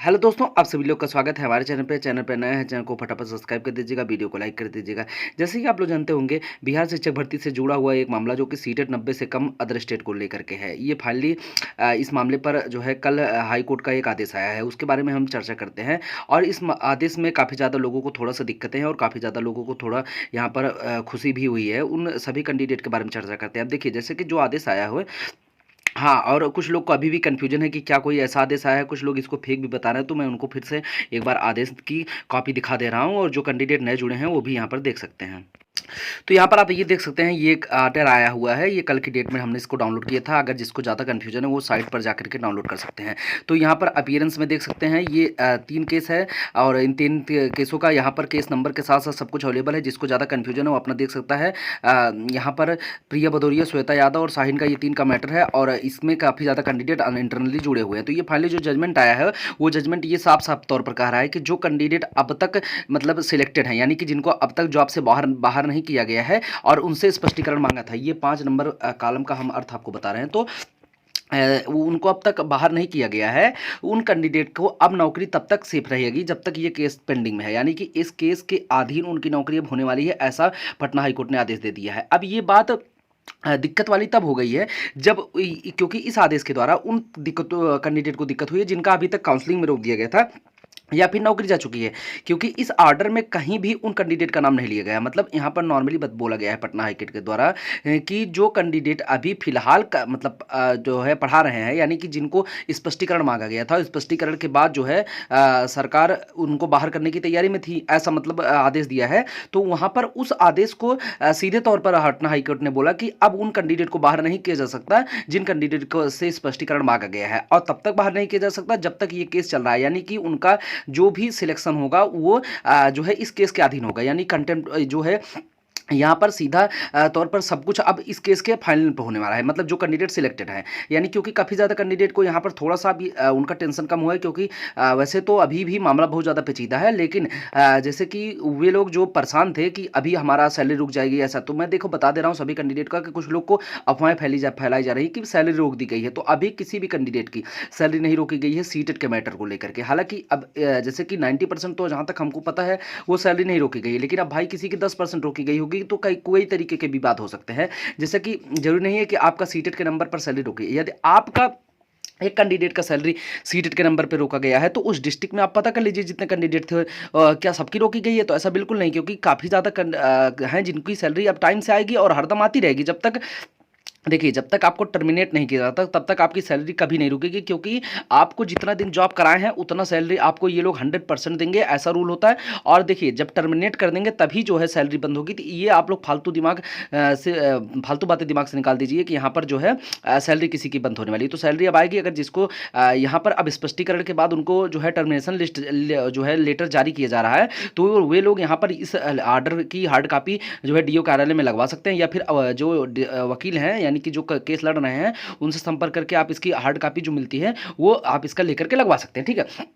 Hello दोस्तों, आप सभी लोग का स्वागत है हमारे चैनल पे नए हैं, चैनल को फटाफट सब्सक्राइब कर दीजिएगा, वीडियो को लाइक कर दीजिएगा। जैसे कि आप लोग जानते होंगे, बिहार शिक्षक भर्ती से जुड़ा हुआ एक मामला जो कि सीटेट 90 से कम अदर स्टेट को लेकर के है। ये फाइनली इस मामले पर जो है कल हाई कोर्ट का एक आदेश आया है, उसके बारे में हम चर्चा करते हैं। और इस आदेश में काफ़ी ज़्यादा लोगों को थोड़ा सा दिक्कतें हैं और काफ़ी ज़्यादा लोगों को थोड़ा यहाँ पर खुशी भी हुई है। उन सभी कैंडिडेट के बारे में चर्चा करते हैं। अब देखिए, जैसे कि जो आदेश आया हो, हाँ, और कुछ लोग को अभी भी कन्फ्यूजन है कि क्या कोई ऐसा आदेश आया है, कुछ लोग इसको फेक भी बता रहे हैं, तो मैं उनको फिर से एक बार आदेश की कॉपी दिखा दे रहा हूँ और जो कैंडिडेट नए जुड़े हैं वो भी यहाँ पर देख सकते हैं। तो यहाँ पर आप ये देख सकते हैं, ये एक आर्टर आया हुआ है, ये कल की डेट में हमने इसको डाउनलोड किया था। अगर जिसको ज़्यादा कन्फ्यूजन है वो साइट पर जाकर के डाउनलोड कर सकते हैं। तो यहाँ पर अपीयरेंस में देख सकते हैं, ये 3 केस है और इन 3 केसों का यहाँ पर केस नंबर के साथ साथ सब कुछ अवेलेबल है। जिसको ज़्यादा कन्फ्यूजन है वो अपना देख सकता है। यहाँ पर प्रिया भदौरिया, श्वेता यादव और शाहीन का ये 3 का मैटर है और इसमें काफ़ी ज़्यादा कैंडिडेट इंटरनली जुड़े हुए हैं। तो ये फाइनली जो जजमेंट आया है, वो जजमेंट ये साफ साफ तौर पर कह रहा है कि जो कैंडिडेट अब तक मतलब सिलेक्टेड हैं, यानी कि जिनको अब तक जॉब से बाहर नहीं किया गया है और उनसे स्पष्टीकरण मांगा था, ये 5 नंबर कॉलम का हम अर्थ आपको बता रहे हैं। तो उनको अब तक बाहर नहीं किया गया है, उन कैंडिडेट को अब नौकरी तब तक सेफ रहेगी जब तक ये केस पेंडिंग में है, यानी कि इस केस के अधीन उनकी नौकरी अब होने वाली है, ऐसा पटना हाईकोर्ट ने आदेश दे दिया है। अब ये बात दिक्कत वाली तब हो गई है जब क्योंकि इस आदेश के द्वारा उन दिक्कतों कैंडिडेट को दिक्कत हुई है जिनका अभी तक काउंसलिंग में रोक दिया गया था या फिर नौकरी जा चुकी है। क्योंकि इस ऑर्डर में कहीं भी उन कैंडिडेट का नाम नहीं लिया गया। मतलब यहाँ पर नॉर्मली बोला गया है पटना हाईकोर्ट के द्वारा कि जो कैंडिडेट अभी फिलहाल का मतलब जो है पढ़ा रहे हैं, यानी कि जिनको स्पष्टीकरण मांगा गया था, स्पष्टीकरण के बाद जो है सरकार उनको बाहर करने की तैयारी में थी, ऐसा मतलब आदेश दिया है। तो वहाँ पर उस आदेश को सीधे तौर पर पटना हाईकोर्ट ने बोला कि अब उन कैंडिडेट को बाहर नहीं किया जा सकता जिन कैंडिडेट को से स्पष्टीकरण मांगा गया है, और तब तक बाहर नहीं किया जा सकता जब तक ये केस चल रहा है, यानी कि उनका जो भी सिलेक्शन होगा वो जो है इस केस के अधीन होगा। यानी कंटेम्प्ट जो है यहाँ पर सीधा तौर पर सब कुछ अब इस केस के फाइनल पे होने वाला है, मतलब जो कैंडिडेट सिलेक्टेड है। यानी क्योंकि काफ़ी ज़्यादा कैंडिडेट को यहाँ पर थोड़ा सा भी उनका टेंशन कम हुआ है, क्योंकि वैसे तो अभी भी मामला बहुत ज़्यादा पेचीदा है, लेकिन जैसे कि वे लोग जो परेशान थे कि अभी हमारा सैलरी रुक जाएगी ऐसा, तो मैं देखो बता दे रहा हूँ सभी कैंडिडेट का कि कुछ लोग को अफवाहें फैलाई जा रही कि सैलरी रोक दी गई है। तो अभी किसी भी कैंडिडेट की सैलरी नहीं रोकी गई है सीटेट के मैटर को लेकर के। हालांकि अब जैसे कि 90% तो जहाँ तक हमको पता है वो सैलरी नहीं रोकी गई है, लेकिन अब भाई किसी की 10% रोकी गई होगी तो कोई तरीके के विवाद हो सकते हैं। जैसे कि जरूरी नहीं है कि आपका सीटेट के नंबर पर सैलरी रोकी, यदि आपका एक कैंडिडेट का सैलरी सीटेट के नंबर पे रोका गया है तो उस डिस्ट्रिक्ट में आप पता कर लीजिए जितने कैंडिडेट थे क्या सबकी रोकी गई है, तो ऐसा बिल्कुल नहीं, क्योंकि काफ़ी ज़्यादा हैं जिनकी सैलरी अब टाइम से आएगी और हरदम आती रहेगी। जब तक देखिए, जब तक आपको टर्मिनेट नहीं किया जाता तब तक आपकी सैलरी कभी नहीं रुकेगी, क्योंकि आपको जितना दिन जॉब कराए हैं उतना सैलरी आपको ये लोग 100% देंगे, ऐसा रूल होता है। और देखिए, जब टर्मिनेट कर देंगे तभी जो है सैलरी बंद होगी। तो ये आप लोग फालतू बातें दिमाग से निकाल दीजिए कि यहाँ पर जो है सैलरी किसी की बंद होने वाली है। तो सैलरी अब आएगी। अगर जिसको यहाँ पर अब स्पष्टीकरण के बाद उनको जो है टर्मिनेशन लिस्ट जो है लेटर जारी किया जा रहा है, तो वे लोग यहाँ पर इस आर्डर की हार्ड कापी जो है डीओ कार्यालय में लगवा सकते हैं, या फिर जो वकील हैं कि जो केस लड़ रहे हैं उनसे संपर्क करके आप इसकी हार्ड कॉपी जो मिलती है वो आप इसका लेकर के लगवा सकते हैं। ठीक है,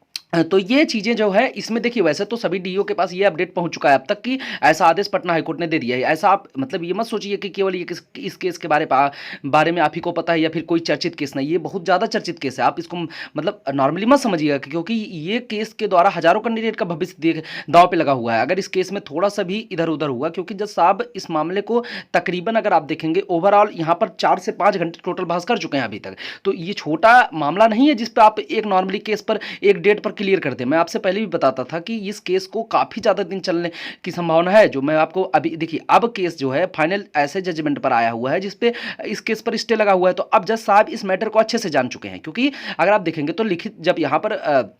तो ये चीज़ें जो है इसमें देखिए, वैसे तो सभी डीओ के पास ये अपडेट पहुंच चुका है अब तक कि ऐसा आदेश पटना हाईकोर्ट ने दे दिया है। ऐसा आप मतलब ये मत सोचिए कि केवल ये इस केस के बारे में आप ही को पता है या फिर कोई चर्चित केस नहीं, ये बहुत ज़्यादा चर्चित केस है। आप इसको मतलब नॉर्मली मत समझिएगा, क्योंकि ये केस के द्वारा हजारों कैंडिडेट का भविष्य दांव पे लगा हुआ है अगर इस केस में थोड़ा सा भी इधर उधर हुआ। क्योंकि जज साहब इस मामले को तकरीबन अगर आप देखेंगे ओवरऑल यहाँ पर 4 से 5 घंटे टोटल बहस कर चुके हैं अभी तक। तो ये छोटा मामला नहीं है जिस पर आप एक नॉर्मली केस पर एक डेट पर क्लियर कर दें। मैं आपसे पहले भी बताता था कि इस केस को काफ़ी ज़्यादा दिन चलने की संभावना है। जो मैं आपको अभी देखिए, अब केस जो है फाइनल ऐसे जजमेंट पर आया हुआ है जिसपे इस केस पर स्टे लगा हुआ है। तो अब जज साहब इस मैटर को अच्छे से जान चुके हैं, क्योंकि अगर आप देखेंगे तो लिखित जब यहाँ पर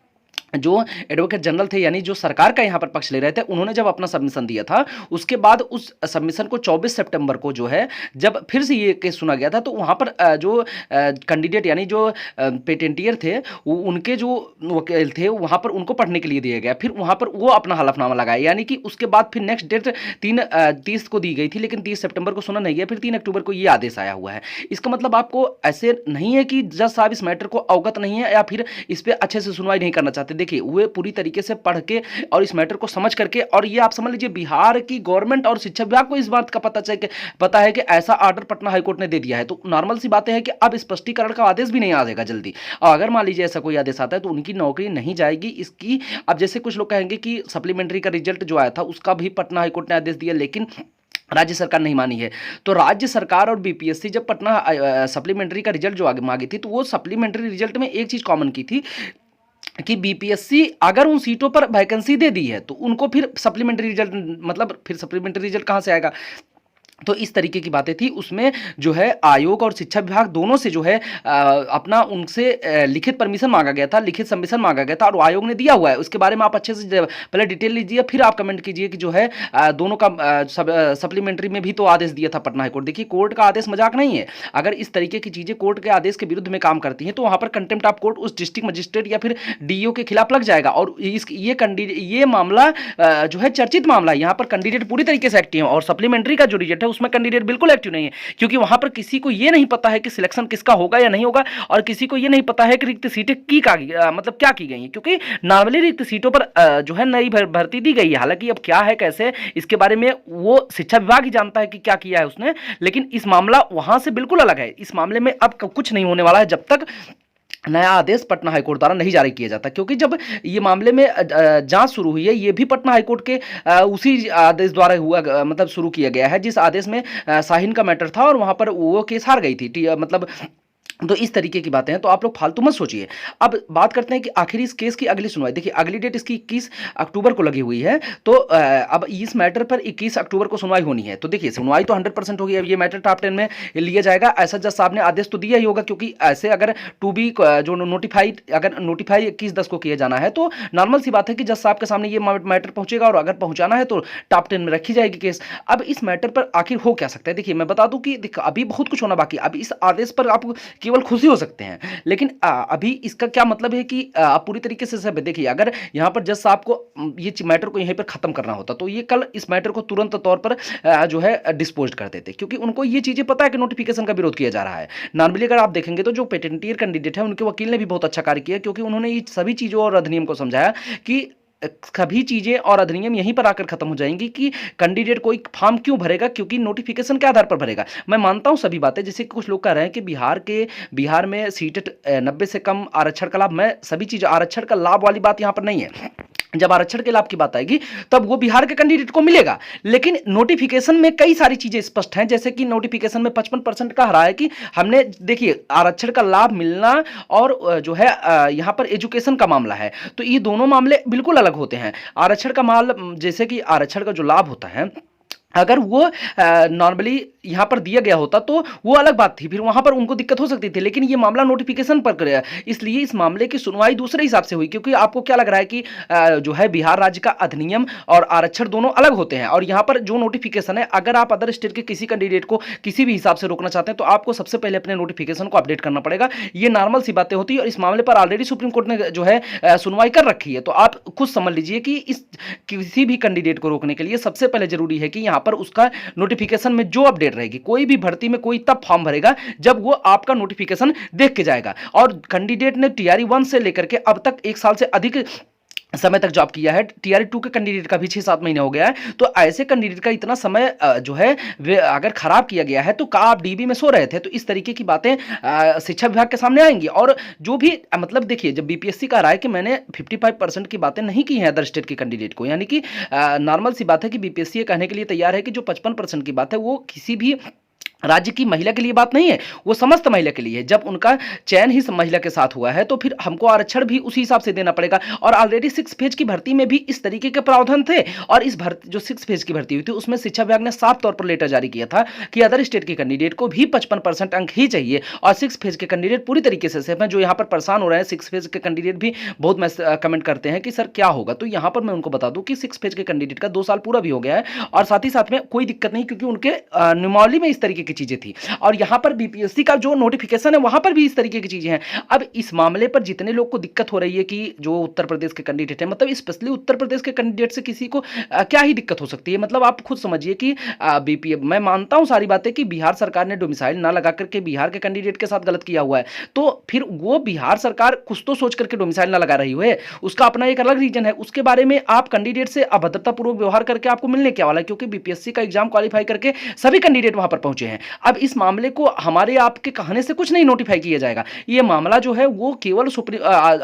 जो एडवोकेट जनरल थे, यानी जो सरकार का यहाँ पर पक्ष ले रहे थे, उन्होंने जब अपना सबमिशन दिया था उसके बाद उस सबमिशन को 24 सितंबर को जो है जब फिर से ये केस सुना गया था, तो वहाँ पर जो कैंडिडेट यानी जो पेटेंटियर थे उनके जो वकील थे वहाँ पर उनको पढ़ने के लिए दिया गया। फिर वहाँ पर वो अपना हलफनामा लगाया, यानी कि उसके बाद फिर नेक्स्ट डेट 30 को दी गई थी, लेकिन 30 सितंबर को सुना नहीं गया, फिर 3 अक्टूबर को ये आदेश आया हुआ है। इसका मतलब आपको ऐसे नहीं है कि जज साहब इस मैटर को अवगत नहीं है या फिर इस पर अच्छे से सुनवाई नहीं करना चाहते। देखिए वो पूरी तरीके से पढ़ के और इस मैटर को समझ करके, और ये आप समझ लीजिए बिहार की गवर्नमेंट और शिक्षा विभाग को इस बात का पता है कि ऐसा ऑर्डर पटना हाईकोर्ट ने दे दिया है, तो नॉर्मल सी बातें हैं कि अब स्पष्टीकरण का आदेश भी नहीं आ जाएगा जल्दी। और अगर मान लीजिए ऐसा कोई आदेश आता है तो उनकी नौकरी नहीं जाएगी इसकी। अब जैसे कुछ लोग कहेंगे कि सप्लीमेंट्री का रिजल्ट जो आया था उसका भी पटना हाईकोर्ट ने आदेश दिया, लेकिन राज्य सरकार नहीं मानी है। तो राज्य सरकार और बीपीएससी जब पटना सप्लीमेंट्री का रिजल्ट जो आगे मांगी थी, तो वो सप्लीमेंट्री रिजल्ट में एक चीज कॉमन की थी कि बीपीएससी अगर उन सीटों पर वैकेंसी दे दी है तो उनको फिर सप्लीमेंट्री रिजल्ट, मतलब फिर सप्लीमेंट्री रिजल्ट कहां से आएगा। तो इस तरीके की बातें थी उसमें, जो है आयोग और शिक्षा विभाग दोनों से जो है अपना उनसे लिखित परमिशन मांगा गया था, लिखित सबमिशन मांगा गया था, और आयोग ने दिया हुआ है। उसके बारे में आप अच्छे से पहले डिटेल लीजिए, फिर आप कमेंट कीजिए कि जो है दोनों का सप्लीमेंट्री में भी तो आदेश दिया था पटना हाईकोर्ट। देखिए कोर्ट का आदेश मजाक नहीं है। अगर इस तरीके की चीजें कोर्ट के आदेश के विरुद्ध में काम करती हैं तो वहां पर कंटेम्प्ट ऑफ कोर्ट उस डिस्ट्रिक्ट मजिस्ट्रेट या फिर डीईओ के खिलाफ लग जाएगा। और ये मामला जो है चर्चित मामला है। यहाँ पर कैंडिडेट पूरी तरीके से एक्टिव है, और सप्लीमेंट्री का जो रिजल्ट है उसमें कैंडिडेट बिल्कुल एक्टिव नहीं है, क्योंकि वहां पर किसी को यह नहीं पता है कि सिलेक्शन किसका होगा या नहीं होगा, और किसी को यह नहीं पता है कि रिक्त सीटें मतलब क्या की गई हैं, क्योंकि नॉर्मली रिक्त सीटों पर जो है नई भर्ती दी गई है। हालांकि अब क्या है कैसे इसके बारे में वो शिक्षा विभाग ही जानता है कि क्या किया है उसने, लेकिन इस मामला वहां से बिल्कुल अलग है। इस मामले में अब कुछ नहीं होने वाला है जब तक नया आदेश पटना हाईकोर्ट द्वारा नहीं जारी किया जाता, क्योंकि जब ये मामले में जांच शुरू हुई है, ये भी पटना हाईकोर्ट के उसी आदेश द्वारा हुआ, मतलब शुरू किया गया है जिस आदेश में शाहीन का मैटर था और वहां पर वो केस हार गई थी, मतलब तो इस तरीके की बातें हैं। तो आप लोग फालतू मत सोचिए। अब बात करते हैं कि आखिर इस केस की अगली सुनवाई। देखिए अगली डेट इसकी 21 अक्टूबर को लगी हुई है, तो अब इस मैटर पर 21 अक्टूबर को सुनवाई होनी है। तो देखिए सुनवाई तो 100% होगी। अब ये मैटर टॉप 10 में लिया जाएगा, ऐसा जज साहब ने आदेश तो दिया ही होगा, क्योंकि ऐसे अगर टू बी जो नोटिफाई 21/10 को किया जाना है तो नॉर्मल सी बात है कि जज साहब के सामने ये मैटर पहुंचेगा, और अगर पहुंचाना है तो टॉप 10 में रखी जाएगी केस। अब इस मैटर पर आखिर हो क्या सकता है, देखिए मैं बता दूं कि अभी बहुत कुछ होना बाकी। अब इस आदेश पर आप केवल खुशी हो सकते हैं, लेकिन अभी इसका क्या मतलब है कि आप पूरी तरीके से सब देखिए। अगर यहां पर जज साहब को ये मैटर को यहीं पर खत्म करना होता तो ये कल इस मैटर को तुरंत तौर पर जो है डिस्पोज कर देते, क्योंकि उनको ये चीजें पता है कि नोटिफिकेशन का विरोध किया जा रहा है। नॉर्मली अगर आप देखेंगे तो जो पेटेंटियर कैंडिडेट है उनके वकील ने भी बहुत अच्छा कार्य किया, क्योंकि उन्होंने ये सभी चीजों और अधिनियम को समझाया कि सभी चीजें और अधिनियम यहीं पर आकर खत्म हो जाएंगी कि कैंडिडेट कोई फॉर्म क्यों भरेगा, क्योंकि नोटिफिकेशन के आधार पर भरेगा। मैं मानता हूं सभी बातें, जैसे कुछ लोग कह रहे हैं कि बिहार में सीटें 90 से कम आरक्षण का लाभ, मैं सभी चीजें आरक्षण का लाभ वाली बात यहां पर नहीं है। जब आरक्षण के लाभ की बात आएगी तब वो बिहार के कैंडिडेट को मिलेगा, लेकिन नोटिफिकेशन में कई सारी चीजें स्पष्ट हैं, जैसे कि नोटिफिकेशन में 55% का रहा है कि हमने देखिए आरक्षण का लाभ मिलना और जो है यहां पर एजुकेशन का मामला है, तो ये दोनों मामले बिल्कुल अलग होते हैं। आरक्षण का माल, जैसे कि आरक्षण का जो लाभ होता है, अगर वो नॉर्मली यहां पर दिया गया होता तो वो अलग बात थी, फिर वहां पर उनको दिक्कत हो सकती थी, लेकिन ये मामला नोटिफिकेशन पर कर, इसलिए इस मामले की सुनवाई दूसरे हिसाब से हुई। क्योंकि आपको क्या लग रहा है कि जो है बिहार राज्य का अधिनियम और आरक्षण दोनों अलग होते हैं, और यहां पर जो नोटिफिकेशन है, अगर आप अदर स्टेट के किसी कैंडिडेट को किसी भी हिसाब से रोकना चाहते हैं तो आपको सबसे पहले अपने नोटिफिकेशन को अपडेट करना पड़ेगा। ये नॉर्मल सी बातें होती है, और इस मामले पर ऑलरेडी सुप्रीम कोर्ट ने जो है सुनवाई कर रखी है। तो आप खुद समझ लीजिए कि इस किसी भी कैंडिडेट को रोकने के लिए सबसे पहले जरूरी है कि यहां पर उसका नोटिफिकेशन में जो अपडेट रहेगी, कोई भी भर्ती में कोई तब फॉर्म भरेगा जब वो आपका नोटिफिकेशन देख के जाएगा। और कैंडिडेट ने टीआरई 1 से लेकर के अब तक 1 साल से अधिक समय तक जॉब किया है, टीआरई 2 के कैंडिडेट का भी 6-7 महीने हो गया है, तो ऐसे कैंडिडेट का इतना समय जो है वे अगर खराब किया गया है तो का आप डीबी में सो रहे थे, तो इस तरीके की बातें शिक्षा विभाग के सामने आएंगी। और जो भी मतलब देखिए, जब बीपीएससी का रहा है कि मैंने 55% की बातें नहीं की हैं अदर स्टेट के कैंडिडेट को, यानी कि नॉर्मल सी बात है कि बीपीएससी ये कहने के लिए तैयार है कि जो 55% की बात है वो किसी भी राज्य की महिला के लिए बात नहीं है, वो समस्त महिला के लिए है। जब उनका चयन ही महिला के साथ हुआ है तो फिर हमको आरक्षण भी उसी हिसाब से देना पड़ेगा। और ऑलरेडी 6 फेज की भर्ती में भी इस तरीके के प्रावधान थे, और इस भर्ती जो 6 फेज की भर्ती हुई थी उसमें शिक्षा विभाग ने साफ तौर पर लेटर जारी किया था कि अदर स्टेट के कैंडिडेट को भी 55% अंक ही चाहिए, और 6 फेज के कैंडिडेट पूरी तरीके से सेफ हैं। जो यहाँ पर परेशान हो रहे हैं 6 फेज के कैंडिडेट भी बहुत कमेंट करते हैं कि सर क्या होगा, तो यहाँ पर मैं उनको बता दूं कि 6 फेज के कैंडिडेट का 2 साल पूरा भी हो गया है, और साथ ही साथ में कोई दिक्कत नहीं, क्योंकि उनके नियमावली में इस तरीके की चीज़ें थी और यहाँ पर बीपीएससी का जो नोटिफिकेशन है वहाँ पर भी इस तरीके की चीज़ें हैं। अब इस मामले पर जितने लोग को दिक्कत हो रही है कि जो उत्तर प्रदेश के कैंडिडेट हैं, मतलब स्पेशली उत्तर प्रदेश के कैंडिडेट से किसी को क्या ही दिक्कत हो सकती है। मतलब आप खुद समझिए कि बीपीए मैं मानता हूँ सारी बातें कि बिहार सरकार ने डोमिसाइल ना लगा करके बिहार के कैंडिडेट के साथ गलत किया हुआ है, तो फिर वो बिहार सरकार कुछ तो सोच करके डोमिसाइल ना लगा रही है, उसका अपना एक अलग रीजन है। उसके बारे में आप कैंडिडेट से अभद्रतापूर्वक व्यवहार करके आपको मिलने क्या वाला है, क्योंकि बीपीएससी का एग्जाम क्वालिफाई करके सभी कैंडिडेट वहां पर पहुंचे हैं। अब इस मामले को हमारे आपके कहने से कुछ नहीं नोटिफाई किया जाएगा, ये मामला जो है वो केवल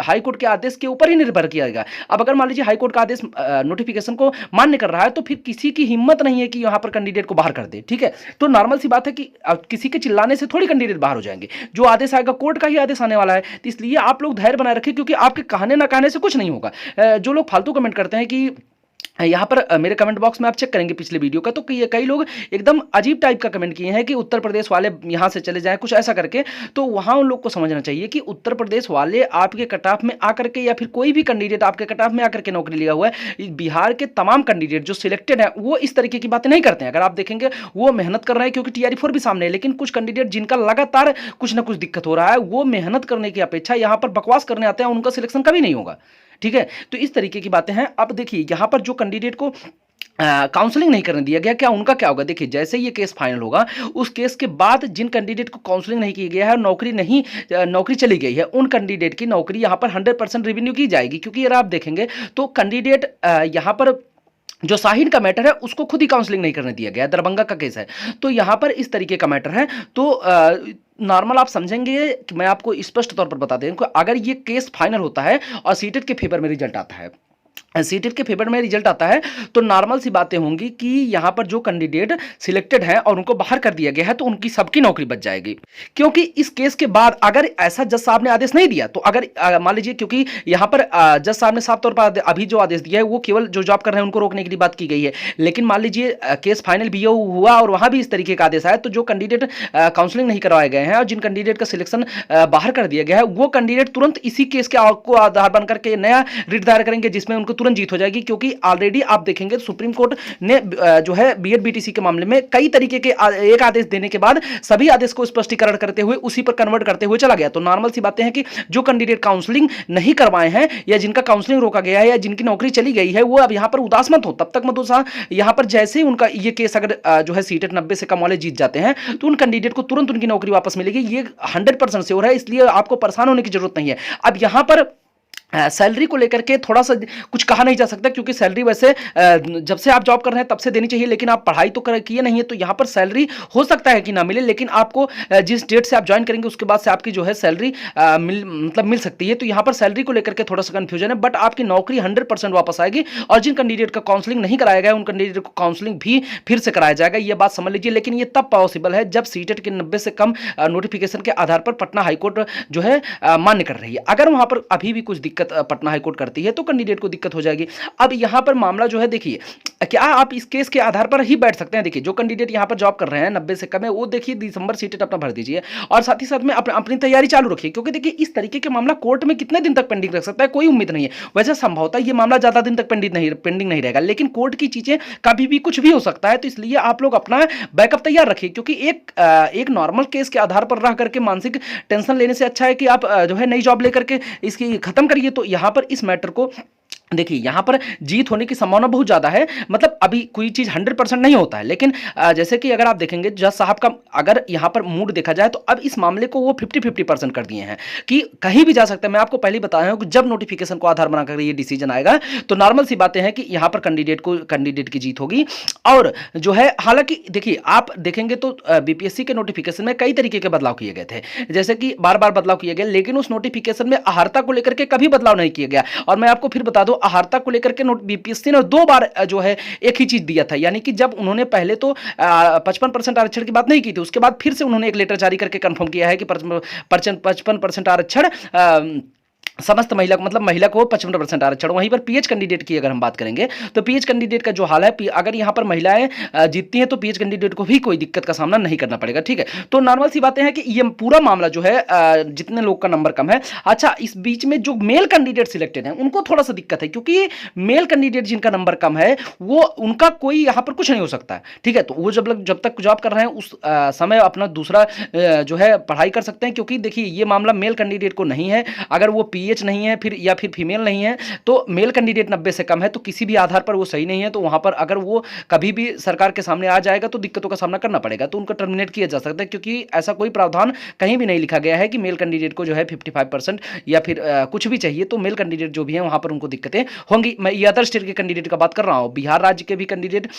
हाई कोर्ट के आदेश के ऊपर ही निर्भर किया जाएगा। अब अगर मान लीजिए हाई कोर्ट का आदेश नोटिफिकेशन को मान्य कर रहा है तो फिर किसी की हिम्मत नहीं है कि यहां पर कैंडिडेट को बाहर कर दे, ठीक है। तो नॉर्मल सी बात है कि किसी के चिल्लाने से थोड़ी कैंडिडेट बाहर हो जाएंगे, जो आदेश आएगा कोर्ट का ही आदेश आने वाला है। तो इसलिए आप लोग धैर्य बनाए रखें, क्योंकि आपके कहने ना कहने से कुछ नहीं होगा। जो लोग फालतू कमेंट करते हैं कि यहाँ पर मेरे कमेंट बॉक्स में आप चेक करेंगे पिछले वीडियो का, तो कई लोग एकदम अजीब टाइप का कमेंट किए हैं कि उत्तर प्रदेश वाले यहाँ से चले जाएं, कुछ ऐसा करके। तो वहाँ उन लोग को समझना चाहिए कि उत्तर प्रदेश वाले आपके कट ऑफ में आकर के या फिर कोई भी कैंडिडेट आपके कट ऑफ में आकर के नौकरी लिया हुआ है, बिहार के तमाम कैंडिडेट जो सिलेक्टेड है वो इस तरीके की बातें नहीं करते हैं। अगर आप देखेंगे वो मेहनत कर रहे हैं, क्योंकि TRE4 भी सामने है, लेकिन कुछ कैंडिडेट जिनका लगातार कुछ ना कुछ दिक्कत हो रहा है, वो मेहनत करने की अपेक्षा यहाँ पर बकवास करने आते हैं, उनका सिलेक्शन कभी नहीं होगा, ठीक है। तो इस तरीके की बातें हैं। अब देखिए यहाँ पर जो कैंडिडेट को काउंसलिंग नहीं करने दिया गया, क्या उनका क्या होगा। देखिए जैसे ये केस फाइनल होगा, उस केस के बाद जिन कैंडिडेट को काउंसलिंग नहीं किया गया है, नौकरी चली गई है, उन कैंडिडेट की नौकरी यहाँ पर 100% रिन्यू की जाएगी। क्योंकि अगर आप देखेंगे तो कैंडिडेट यहाँ पर जो शाहीन का मैटर है उसको खुद ही काउंसलिंग नहीं करने दिया गया, दरभंगा का केस है, तो यहाँ पर इस तरीके का मैटर है। तो नॉर्मल आप समझेंगे कि मैं आपको स्पष्ट तौर पर बता दें कि अगर ये केस फाइनल होता है और सीटेट के फेवर में रिजल्ट आता है, सीटेट के फेवर में रिजल्ट आता है, तो नॉर्मल सी बातें होंगी कि यहाँ पर जो कैंडिडेट सिलेक्टेड हैं और उनको बाहर कर दिया गया है, तो उनकी सबकी नौकरी बच जाएगी। क्योंकि इस केस के बाद अगर ऐसा जज साहब ने आदेश नहीं दिया, तो अगर मान लीजिए, क्योंकि यहाँ पर जज साहब ने साफ तौर पर अभी जो आदेश दिया है वो केवल जो जॉब कर रहे हैं उनको रोकने के लिए बात की गई है, लेकिन मान लीजिए केस फाइनल भी हुआ और वहां भी इस तरीके का आदेश आया, तो जो कैंडिडेट काउंसलिंग नहीं करवाए गए हैं और जिन कैंडिडेट का सिलेक्शन बाहर कर दिया गया है, वो कैंडिडेट तुरंत इसी केस के आधार बनकर के नया रिट दायर करेंगे, जिसमें उनको तुरंत जीत हो जाएगी। क्योंकि ऑलरेडी आप देखेंगे सुप्रीम कोर्ट ने जो है बीएड बीटीसी के मामले में कई तरीके के एक आदेश देने के बाद सभी आदेश को स्पष्टीकरण करते हुए उसी पर कन्वर्ट करते हुए चला गया। तो नॉर्मल सी बातें हैं कि जो कैंडिडेट काउंसलिंग नहीं करवाए हैं या जिनका काउंसलिंग रोका गया है या जिनकी नौकरी चली गई है, वो अब यहां पर उदास मत हो, तब तक मत हो। यहां पर जैसे ही उनका ये केस अगर जो है सीटेट 90 से कम वाले जीत जाते हैं, तो उन कैंडिडेट को तुरंत उनकी नौकरी वापस मिलेगी, ये 100% श्योर है। इसलिए आपको परेशान होने की जरूरत नहीं है। अब यहां पर सैलरी को लेकर के थोड़ा सा कुछ कहा नहीं जा सकता, क्योंकि सैलरी वैसे जब से आप जॉब कर रहे हैं तब से देनी चाहिए, लेकिन आप पढ़ाई तो किए नहीं है, तो यहाँ पर सैलरी हो सकता है कि ना मिले, लेकिन आपको जिस डेट से आप ज्वाइन करेंगे उसके बाद से आपकी जो है सैलरी मिल सकती है। तो यहाँ पर सैलरी को लेकर के थोड़ा सा कंफ्यूजन है, बट आपकी नौकरी 100% वापस आएगी। और जिन कैंडिडेट का काउंसलिंग नहीं कराया गया उन कैंडिडेट को काउंसलिंग भी फिर से कराया जाएगा, ये बात समझ लीजिए। लेकिन ये तब पॉसिबल है जब सीटेट के 90 से कम नोटिफिकेशन के आधार पर पटना हाईकोर्ट जो है मान्य कर रही है। अगर वहां पर अभी भी कुछ दिक्कत पटना हाईकोर्ट करती है तो कैंडिडेट को दिक्कत हो जाएगी। अब यहां पर मामला जो है, देखिए क्या आप इस केस के आधार पर ही बैठ सकते हैं। देखिए जो कैंडिडेट यहां पर जॉब कर रहे हैं 90 से कम है, वो देखिए दिसंबर सीटेट अपना भर दीजिए और साथ ही साथ में अपनी तैयारी चालू रखिए, क्योंकि देखिए इस तरीके के मामला कोर्ट में कितने दिन तक पेंडिंग रख सकता है, कोई उम्मीद नहीं है। वैसे संभवतः ये मामला ज्यादा दिन तक पेंडिंग नहीं रहेगा, लेकिन कोर्ट की चीजें कभी भी कुछ भी हो सकता है। तो इसलिए आप लोग अपना बैकअप तैयार रखिए, क्योंकि एक नॉर्मल केस के आधार पर रह करके मानसिक टेंशन लेने से अच्छा है कि आप जो है नई जॉब लेकर के इसकी खत्म करिए। तो यहां पर इस मैटर को देखिए, यहां पर जीत होने की संभावना बहुत ज्यादा है। मतलब अभी कोई चीज 100% नहीं होता है, लेकिन जैसे कि अगर आप देखेंगे जज साहब का अगर यहां पर मूड देखा जाए तो अब इस मामले को वो 50-50% कर दिए हैं कि कहीं भी जा सकता है। मैं आपको पहले ही बताया हूं कि जब नोटिफिकेशन को आधार बनाकर ये डिसीजन आएगा तो नॉर्मल सी बातें हैं कि यहां पर कैंडिडेट की जीत होगी। और जो है, हालांकि देखिए आप देखेंगे तो बीपीएससी के नोटिफिकेशन में कई तरीके के बदलाव किए गए थे, जैसे कि बार बार बदलाव किए गए, लेकिन उस नोटिफिकेशन में अहर्ता को लेकर के कभी बदलाव नहीं किया गया। और मैं आपको फिर बता दूं, अहर्ता को लेकर के बीपीएससी ने 2 बार जो है एक ही चीज दिया था, यानी कि जब उन्होंने पहले तो 55% आरक्षण की बात नहीं की थी, उसके बाद फिर से उन्होंने एक लेटर जारी करके कंफर्म किया है कि 55% आरक्षण समस्त महिला को, मतलब महिला को 55% आरक्षण। वहीं पर पीएच कैंडिडेट की अगर हम बात करेंगे तो पीएच कैंडिडेट का जो हाल है, अगर यहाँ पर महिलाएं जीतती हैं तो पीएच कैंडिडेट को भी कोई दिक्कत का सामना नहीं करना पड़ेगा। ठीक है, तो नॉर्मल सी बातें हैं कि ये पूरा मामला जो है जितने लोग का नंबर कम है। अच्छा, इस बीच में जो मेल कैंडिडेट सिलेक्टेड है उनको थोड़ा सा दिक्कत है, क्योंकि मेल कैंडिडेट जिनका नंबर कम है वो उनका कोई यहाँ पर कुछ नहीं हो सकता है। ठीक है, तो वो जब तक जॉब कर रहे हैं उस समय अपना दूसरा जो है पढ़ाई कर सकते हैं, क्योंकि देखिए ये मामला मेल कैंडिडेट को नहीं है। अगर वो पीएच नहीं है फिर या फिर फीमेल नहीं है तो मेल कैंडिडेट 90 से कम है तो किसी भी आधार पर वो सही नहीं है, तो वहां पर अगर वो कभी भी सरकार के सामने आ जाएगा तो दिक्कतों का सामना करना पड़ेगा, तो उनको टर्मिनेट किया जा सकता है, क्योंकि ऐसा कोई प्रावधान कहीं भी नहीं लिखा गया है कि मेल कैंडिडेट को जो है 55% या फिर कुछ भी चाहिए तो मेल कैंडिडेट जो भी है वहां पर उनको दिक्कतें होंगी। मैं ये अदर स्टेट के कैंडिडेट का बात कर रहा हूं, बिहार राज्य के भी कैंडिडेट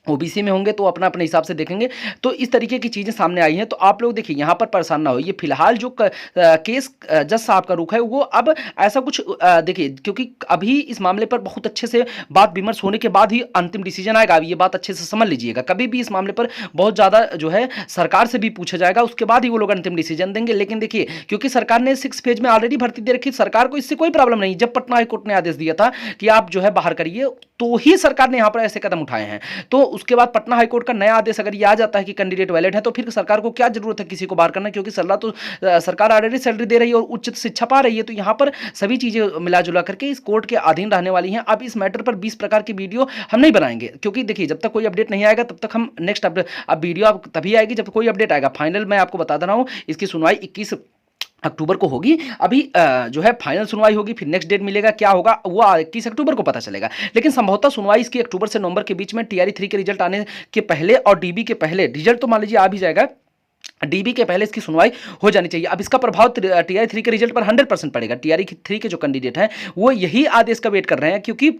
ओबीसी में होंगे तो अपना अपने हिसाब से देखेंगे। तो इस तरीके की चीज़ें सामने आई हैं, तो आप लोग देखिए यहाँ पर परेशान ना हो। ये फिलहाल जो केस जज साहब का रुख है वो अब ऐसा कुछ देखिए, क्योंकि अभी इस मामले पर बहुत अच्छे से बात विमर्श होने के बाद ही अंतिम डिसीजन आएगा। अब ये बात अच्छे से समझ लीजिएगा, कभी भी इस मामले पर बहुत ज़्यादा जो है सरकार से भी पूछा जाएगा, उसके बाद ही वो लोग अंतिम डिसीजन देंगे। लेकिन देखिए, क्योंकि सरकार ने 6 फेज में ऑलरेडी भर्ती दे रखी, सरकार को इससे कोई प्रॉब्लम नहीं। जब पटना हाईकोर्ट ने आदेश दिया था कि आप जो है बाहर करिए, तो ही सरकार ने यहाँ पर ऐसे कदम उठाए हैं। तो उसके बाद पटना हाईकोर्ट का नया आदेश अगर ये आ जाता है कि कैंडिडेट वैलिड है, तो फिर सरकार को क्या जरूरत है किसी को बाहर करना, क्योंकि सलाह तो सरकार ऑलरेडी सैलरी दे रही है और उच्च शिक्षा पा रही है। तो यहाँ पर सभी चीजें मिला जुला करके इस कोर्ट के अधीन रहने वाली हैं। अब इस मैटर पर 20 प्रकार की वीडियो हम नहीं बनाएंगे, क्योंकि देखिए जब तक कोई अपडेट नहीं आएगा तब तक हम नेक्स्ट अब वीडियो अब तभी आएगी जब कोई अपडेट आएगा। फाइनल मैं आपको बता दे रहा हूँ, इसकी सुनवाई 21 अक्टूबर को होगी। अभी जो है फाइनल सुनवाई होगी, फिर नेक्स्ट डेट मिलेगा, क्या होगा वो 21 अक्टूबर को पता चलेगा। लेकिन संभवतः सुनवाई इसकी अक्टूबर से नवंबर के बीच में टीआरई 3 के रिजल्ट आने के पहले और डीबी के पहले, रिजल्ट तो मान लीजिए आ भी जाएगा, डीबी के पहले इसकी सुनवाई हो जानी चाहिए। अब इसका प्रभाव टीआरई 3 के रिजल्ट पर 100% पड़ेगा। टीआरई 3 के जो कैंडिडेट हैं वो यही आदेश का वेट कर रहे हैं, क्योंकि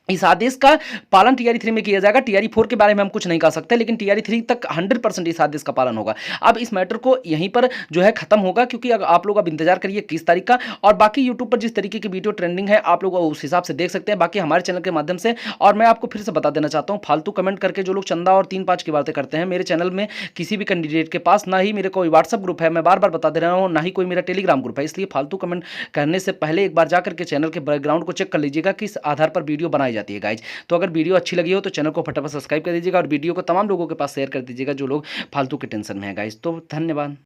इस आदेश का पालन टीआरई 3 में किया जाएगा। टीआरई 4 के बारे में हम कुछ नहीं कह सकते, लेकिन टीआरई 3 तक 100% इस आदेश का पालन होगा। अब इस मैटर को यहीं पर जो है खत्म होगा, क्योंकि आप लोग अब इंतजार करिए 21 तारीख का। और बाकी यूट्यूब पर जिस तरीके की वीडियो ट्रेंडिंग है आप लोग उस हिसाब से देख सकते हैं, बाकी हमारे चैनल के माध्यम से। और मैं आपको फिर से बता देना चाहता हूँ, फालतू कमेंट करके जो लोग चंदा और 3-5 की बातें करते हैं, मेरे चैनल में किसी भी कैंडिडेट के पास ना ही मेरे कोई व्हाट्सअप ग्रुप है, मैं बार बार बता दे रहा हूँ, ना ही कोई मेरा टेलीग्राम ग्रुप है। इसलिए फालतू कमेंट करने से पहले एक बार जाकर के चैनल के बैकग्राउंड को चेक कर लीजिएगा किस आधार पर वीडियो बनाई जाती है गाइज। तो अगर वीडियो अच्छी लगी हो तो चैनल को फटाफट सब्सक्राइब कर दीजिएगा और वीडियो को तमाम लोगों के पास शेयर कर दीजिएगा जो लोग फालतू के टेंशन में है गाइज। तो धन्यवाद।